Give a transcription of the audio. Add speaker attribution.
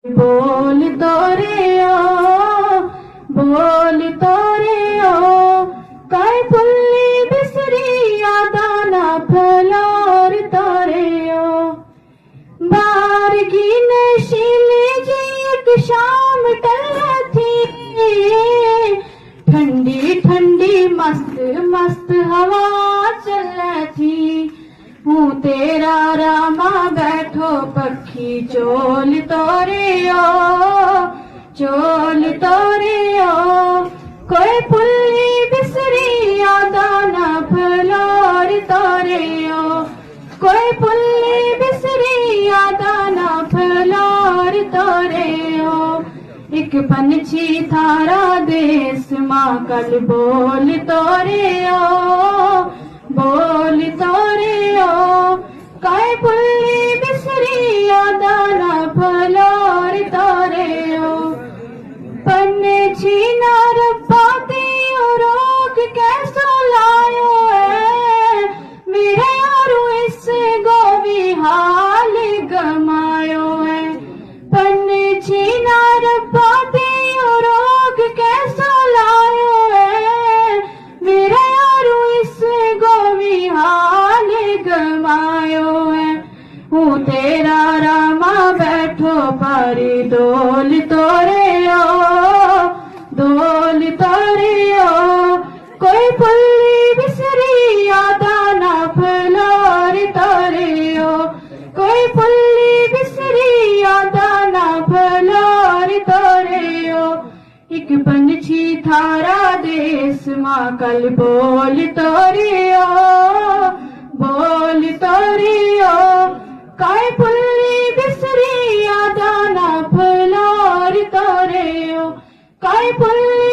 Speaker 1: बोल तोरे ओ काय पुल्ली बिसरी यादाना फलोर तोरे ओ बारगी नशीली जी एक शाम टल थी ठंडी ठंडी मस्त मस्त हवा चल थी हूँ तेरा रामा बैठो पक्षी चोल तोरे ओ कोई पुल्ली बिसरी यादाना फलोर तोरे ओ कोई पुल्ली बिसरी यादाना फलोर तोरे ओ एक पंछी थारा देश माँ कल बोल तोरे ओ काय पुल्ली बिसरी यादाना फलोर तोरे ओ पंछी ना रब्बा तेरो रोग कैसो लायो है मेरे यारो इस गोवी हाल गमायो है पंछी ना रब्बा तेरो रोग कैसो लायो है मेरे यारो इस गोवी हाल गमायो है हूँ तेरा रामा बैठो पारी डोल तोरे ओ कोई पुल्ली बिसरी यादाना फलोर तोरे ओ कोई पुल्ली बिसरी यादाना फलोर तोरे ओ एक पंछी थारा देश माँ कल बोल तोरे ओ काय पुल्ली बिसरी यादाना फलोर तोरे ओ काय पुल्ली